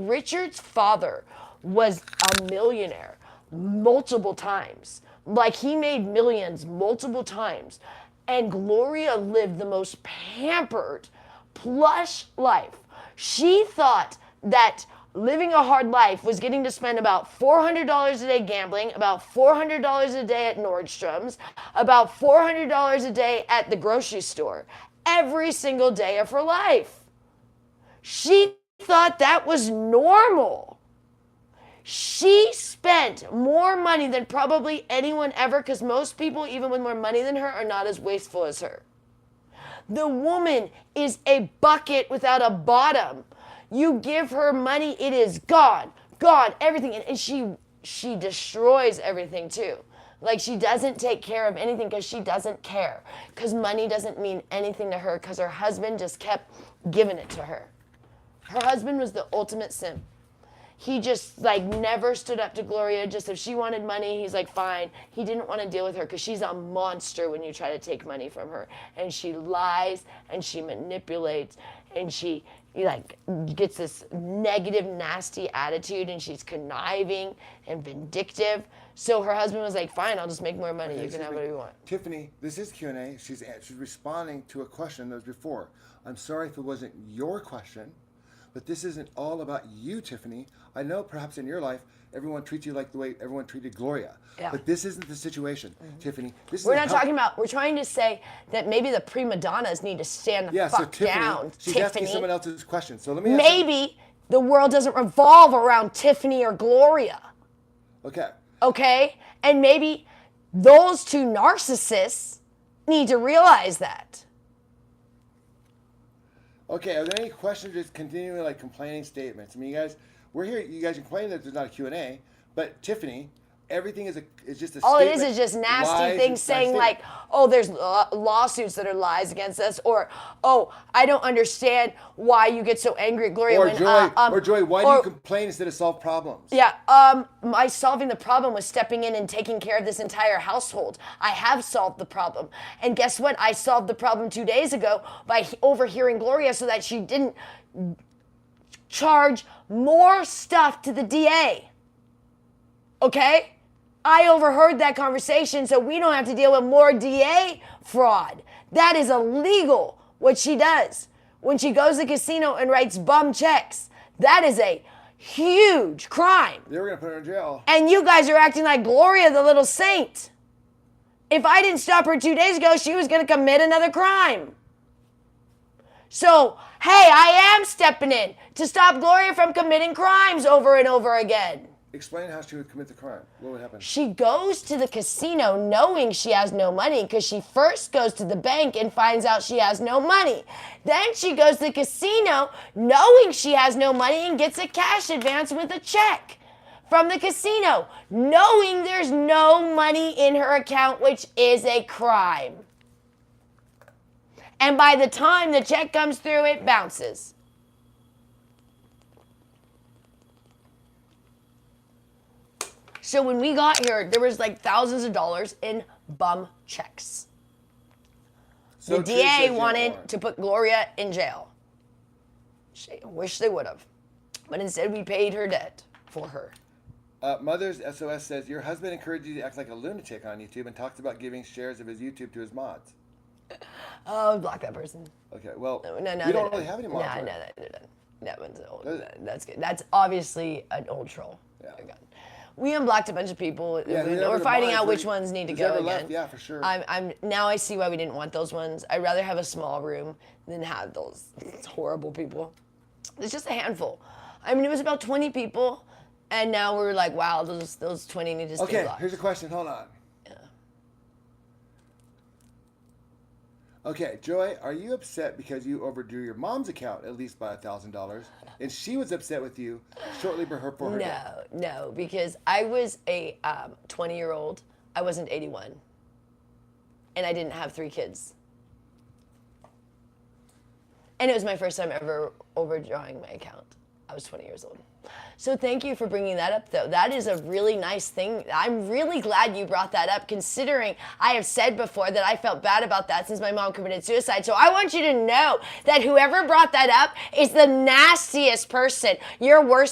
Richard's father was a millionaire multiple times. Like, he made millions multiple times. And Gloria lived the most pampered, plush life. She thought that living a hard life was getting to spend about $400 a day gambling, about $400 a day at Nordstrom's, about $400 a day at the grocery store, every single day of her life. She thought that was normal. She spent more money than probably anyone ever, because most people, even with more money than her, are not as wasteful as her. The woman is a bucket without a bottom. You give her money, it is gone, everything. And she destroys everything too. Like, she doesn't take care of anything because she doesn't care. Because money doesn't mean anything to her, because her husband just kept giving it to her. Her husband was the ultimate simp. He just, like, never stood up to Gloria. Just if she wanted money, he's like, fine. He didn't want to deal with her because she's a monster when you try to take money from her. And she lies and she manipulates and she, like, gets this negative, nasty attitude, and she's conniving and vindictive. So her husband was like, fine, I'll just make more money. You can have whatever you want. Tiffany, this is Q&A. She's responding to a question that was before. I'm sorry if it wasn't your question, but this isn't all about you, Tiffany. I know perhaps in your life, everyone treats you like the way everyone treated Gloria. Yeah. But this isn't the situation, Tiffany. We're not talking about, we're trying to say that maybe the prima donnas need to stand the fuck down, she's Tiffany. asking someone else's question. So let me maybe the world doesn't revolve around Tiffany or Gloria. Okay. Okay? And maybe those two narcissists need to realize that. Okay, are there any questions, just continuing like complaining statements? I mean, you guys, we're here, you guys are complaining that there's not a Q&A, but Tiffany, everything is just a all statement. it is just nasty things saying like, oh, there's lawsuits that are lies against us, or, oh, I don't understand why you get so angry at Gloria. Or Joy, why do you complain instead of solve problems? Yeah, my solving the problem was stepping in and taking care of this entire household. I have solved the problem. And guess what? I solved the problem 2 days ago by overhearing Gloria so that she didn't charge more stuff to the DA. Okay? I overheard that conversation so we don't have to deal with more DA fraud. That is illegal, what she does. When she goes to the casino and writes bum checks, that is a huge crime. They were going to put her in jail. And you guys are acting like Gloria, the little saint. If I didn't stop her 2 days ago, she was going to commit another crime. So, hey, I am stepping in to stop Gloria from committing crimes over and over again. Explain how she would commit the crime. What would happen? She goes to the casino knowing she has no money because she first goes to the bank and finds out she has no money. Then she goes to the casino knowing she has no money and gets a cash advance with a check from the casino, knowing there's no money in her account, which is a crime. And by the time the check comes through, it bounces. So when we got here, there was like thousands of dollars in bum checks. So the DA wanted to put Gloria in jail. I wish they would have. But instead we paid her debt for her. Mother's SOS says, your husband encouraged you to act like a lunatic on YouTube and talks about giving shares of his YouTube to his mods. Oh, block that person. Okay, well, no, we don't really have any mods. No, that one's old. That's good. That's obviously an old troll. Yeah. We unblocked a bunch of people. Yeah, we're finding out which ones need to go again. Left? Yeah, for sure. Now I see why we didn't want those ones. I'd rather have a small room than have those horrible people. It's just a handful. I mean, it was about 20 people, and now we're like, wow, those 20 need to stay blocked. Okay, here's a question. Hold on. Yeah. Okay, Joy, are you upset because you overdrew your mom's account at least by $1,000, and she was upset with you shortly before her death? No, because I was a 20-year-old. I wasn't 81, and I didn't have 3 kids. And it was my first time ever overdrawing my account. I was 20 years old. So thank you for bringing that up, though. That is a really nice thing. I'm really glad you brought that up, considering I have said before that I felt bad about that since my mom committed suicide. So I want you to know that whoever brought that up is the nastiest person. You're worse